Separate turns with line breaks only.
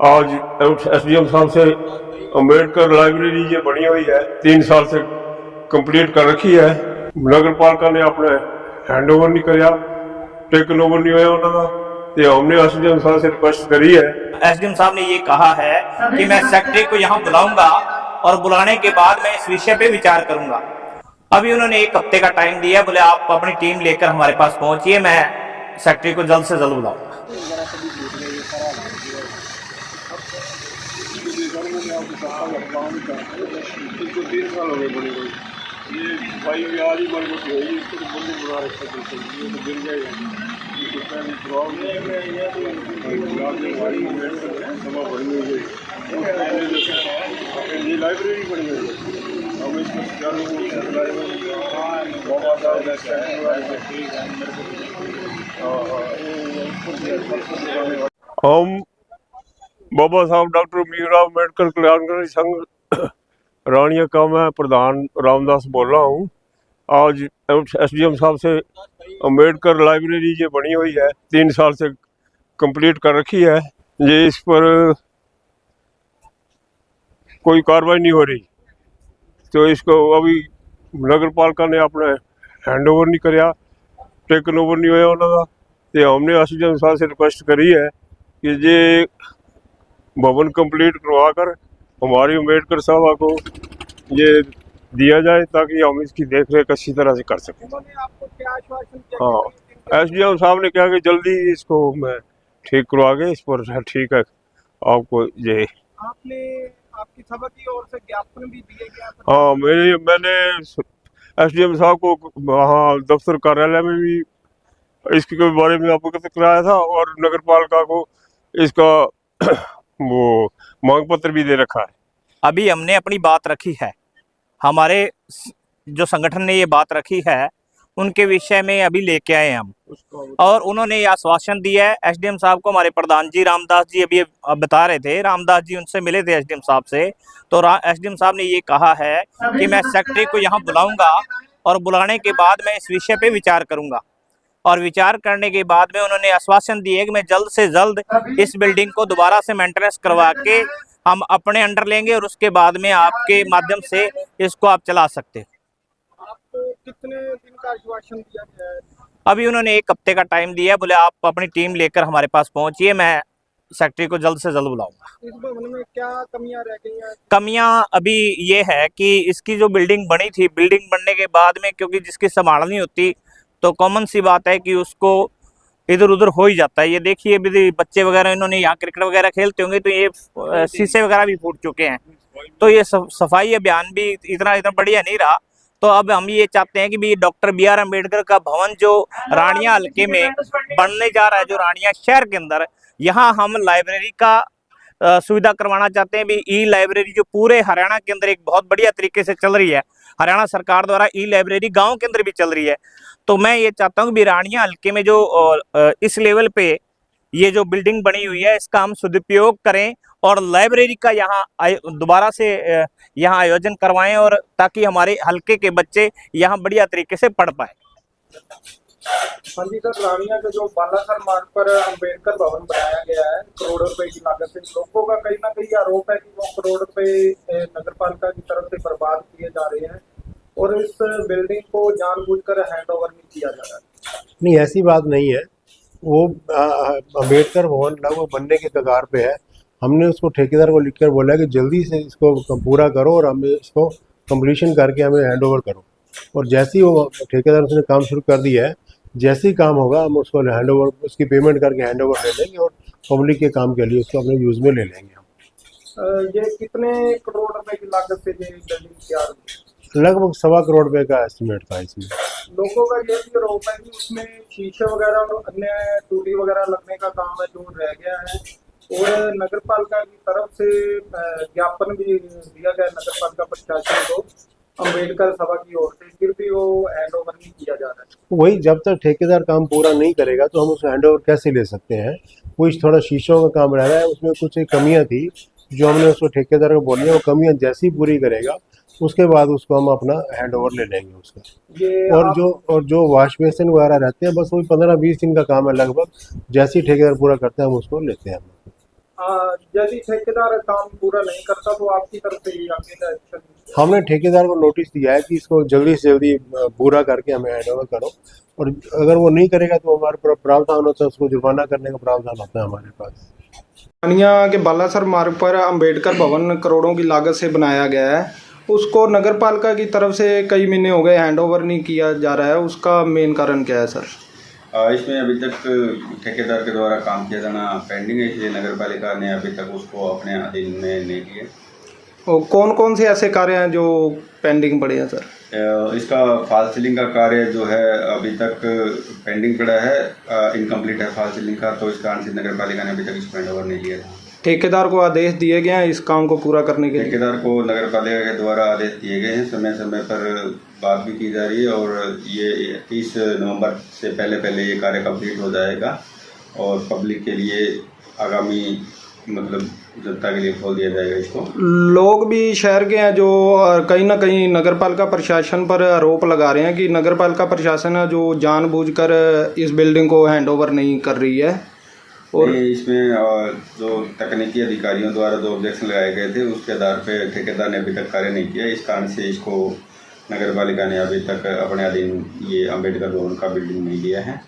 आज एसडीएम साहब से अम्बेडकर लाइब्रेरी ये बनी हुई है, 3 साल से कंप्लीट कर रखी है। नगर पालिका ने अपने हैंड ओवर नहीं कराया, टेकन ओवर नहीं होया उन्होंने, तो हमने एसडीएम साहब से रिक्वेस्ट करी है।
एसडीएम साहब ने ये कहा है कि मैं सेक्रेटरी को यहाँ बुलाऊंगा और बुलाने के बाद मैं इस विषय पे विचार करूंगा। अभी उन्होंने 1 हफ्ते का टाइम दिया, बोले आप अपनी टीम लेकर हमारे पास पहुंचिए, मैं सेक्रेटरी को जल्द से जल्द बुलाऊंगा।
इसको 3 साल हो गए बड़ी हुई, ये भाई आज ही मजबूती हुई, इसको तो बंदी बना रखा था, ये तो गिर जाएगा। इसको पहले प्रॉब्लम ये लाइब्रेरी बनी हुई है, हम इसको हम बाबा साहब डॉक्टर भीमराव अम्बेडकर कल्याणकारी संघ रानिया का मैं प्रधान रामदास बोल रहा हूँ। आज एसडीएम साहब से अम्बेडकर लाइब्रेरी ये बनी हुई है, 3 साल से कंप्लीट कर रखी है, ये इस पर कोई कार्रवाई नहीं हो रही, तो इसको अभी नगर पालिका ने अपने हैंड ओवर नहीं कराया, टेकन ओवर नहीं होया उन्होंने, तो हमने एसडीएम साहब से रिक्वेस्ट करी है कि ये भवन कंप्लीट करवा कर हमारी अम्बेडकर साहबा को ये दिया जाए, ताकि हम इसकी देख रेख अच्छी तरह से कर सकें। हाँ, एसडीएम साहब ने कहा कि जल्दी इसको मैं ठीक करवा के इस पर ठीक है आपको ये
आपने आपकी सभा की ओर से ज्ञापन भी दिए गया।
हाँ, मैंने एसडीएम साहब को वहाँ दफ्तर कार्यालय में भी इसके बारे में अवगत कराया था, और नगर पालिका को इसका वो मांग पत्र भी दे रखा है।
अभी हमने अपनी बात रखी है, हमारे जो संगठन ने ये बात रखी है उनके विषय में अभी लेके आए हम, और उन्होंने ये आश्वासन दिया है एसडीएम साहब को। हमारे प्रधान जी रामदास जी अभी बता रहे थे, रामदास जी उनसे मिले थे एसडीएम साहब से, तो एसडीएम साहब ने ये कहा है कि मैं सेक्रेटरी को यहाँ बुलाऊंगा और बुलाने के बाद मैं इस विषय पे विचार करूंगा, और विचार करने के बाद में उन्होंने आश्वासन दिए कि मैं जल्द से जल्द इस बिल्डिंग को दोबारा से मेंटेनेंस करवा के हम अपने अंडर लेंगे, और उसके बाद में आपके माध्यम से इसको आप चला सकते हैं।
आपको कितने दिन का आश्वासन दिया गया है?
अभी उन्होंने 1 हफ्ते का टाइम दिया, बोले आप अपनी टीम लेकर हमारे पास पहुंचिए, मैं सेक्रेटरी को जल्द से जल्द बुलाऊंगा।
इस भवन में क्या कमियां रह गई हैं?
कमियां अभी ये है कि इसकी जो बिल्डिंग बनी थी, बिल्डिंग बनने के बाद में क्योंकि जिसकी संभालनी होती तो कॉमन सी बात है कि उसको इधर उधर हो ही जाता है। ये देखिए अभी बच्चे वगैरह इन्होंने यहाँ क्रिकेट वगैरह खेलते होंगे, तो ये शीशे वगैरह भी फूट चुके हैं, तो ये सफाई अभियान भी इतना बढ़िया नहीं रहा। तो अब हम ये चाहते हैं कि भी डॉक्टर BR अम्बेडकर का भवन जो रानिया हल्के में बनने जा रहा है, जो रानिया शहर के अंदर, यहाँ हम लाइब्रेरी का सुविधा करवाना चाहते हैं। भी ई लाइब्रेरी जो पूरे हरियाणा के अंदर एक बहुत बढ़िया तरीके से चल रही है, हरियाणा सरकार द्वारा ई लाइब्रेरी गांव के अंदर भी चल रही है। तो मैं ये चाहता हूँ कि रानिया हल्के में जो इस लेवल पे ये जो बिल्डिंग बनी हुई है, इसका हम सदुपयोग करें और लाइब्रेरी का यहाँ दोबारा से यहाँ आयोजन करवाएं, और ताकि हमारे हल्के के बच्चे यहाँ बढ़िया तरीके से पढ़ पाए।
हाँ जी सर, रानिया के जो बालासर मार्ग पर अम्बेडकर भवन बनाया गया है करोड़ों रुपए की लागत से, लोगों का कहीं ना कहीं आरोप है कि वो करोड़ रुपए नगर पालिका की तरफ से बर्बाद किए जा रहे हैं, और इस बिल्डिंग को जानबूझकर हैंड ओवर नहीं किया जा रहा है।
नहीं, ऐसी बात नहीं है। वो अम्बेडकर भवन लगभग बनने के कगार पे है। हमने उसको ठेकेदार को लिखकर बोला कि जल्दी से इसको पूरा करो और हमें इसको कंप्लीशन करके हमें हैंड ओवर करो, और जैसे ही वो ठेकेदार उसने काम शुरू कर दिया है, जैसे ही काम होगा हम उसको हैंड ओवर, उसकी पेमेंट करके हैंड ओवर ले लेंगे, और पब्लिक के काम के लिए उसको अपने यूज़ में ले लेंगे हम।
ये कितने करोड़ रुपए की लागत से ये बिल्डिंग तैयार हुई?
लगभग 1.25 करोड़ रुपए का एस्टिमेट था इसमें।
लोगों का ये भी आरोप है कि उसमें शीशे वगैरह और अन्य टूटी वगैरह लगने का काम है जो रह गया है, और नगर पालिका की तरफ से ज्ञापन भी दिया गया नगर पालिका प्रशासन को अम्बेडकर सभा की ओर से, फिर भी वो हैंड ओवर नहीं किया जा रहा है।
वही, जब तक ठेकेदार काम पूरा नहीं करेगा तो हम उसको हैंड ओवर कैसे ले सकते हैं। कुछ थोड़ा शीशों का काम रह रहा है, उसमें कुछ कमियां थी जो हमने उसको ठेकेदार को बोली है, वो कमियां जैसे ही पूरी करेगा उसके बाद उसको हम अपना हैंड ओवर ले लेंगे उसका। और जो वॉश बेसिन वगैरह रहते हैं, बस वही 15-20 दिन का काम है लगभग, जैसे ही ठेकेदार पूरा करते हैं हम उसको लेते हैं।
यदि ठेकेदार काम पूरा नहीं करता तो आपकी तरफ से ये आगे का एक्शन?
हमने ठेकेदार को नोटिस दिया है कि इसको जल्दी से जल्दी पूरा करके हमें हैंड ओवर करो, और अगर वो नहीं करेगा तो हमारे पर प्रावधान होता है, उसको जुर्माना करने का प्रावधान होता है हमारे पास।
रानिया के बालासर मार्ग पर अंबेडकर भवन करोड़ों की लागत से बनाया गया है, उसको नगर पालिका की तरफ से कई महीने हो गए हैंड ओवर नहीं किया जा रहा है, उसका मेन कारण क्या है सर?
इसमें अभी तक ठेकेदार के द्वारा काम किया जाना पेंडिंग है, इसलिए नगर पालिका ने अभी तक उसको अपने अधीन में नहीं लिए।
और कौन कौन से ऐसे कार्य हैं जो पेंडिंग पड़े हैं सर?
इसका फॉल सीलिंग का कार्य जो है अभी तक पेंडिंग पड़ा है, इनकम्प्लीट है फॉल सीलिंग का, तो इस कारण से नगर पालिका ने अभी तक इसको हैंड ओवर नहीं लिया था।
ठेकेदार को आदेश दिए गए हैं इस काम को पूरा करने के लिए?
ठेकेदार को नगर पालिका के द्वारा आदेश दिए गए हैं, समय समय पर बात भी की जा रही है, और ये 30 नवंबर से पहले ये कार्य कंप्लीट हो जाएगा और पब्लिक के लिए आगामी मतलब जनता के लिए खोल दिया जाएगा इसको।
लोग भी शहर के हैं जो कहीं ना कहीं नगर पालिका प्रशासन पर आरोप लगा रहे हैं कि नगर पालिका प्रशासन है जो जानबूझकर इस बिल्डिंग को हैंड ओवर नहीं कर रही है, और
इसमें जो तकनीकी अधिकारियों द्वारा जो ऑब्जेक्शन लगाए गए थे उसके आधार पर ठेकेदार ने अभी तक कार्य नहीं किया, इस कारण से इसको नगर पालिका ने अभी तक अपने अधीन ये अंबेडकर भवन का बिल्डिंग नहीं लिया है।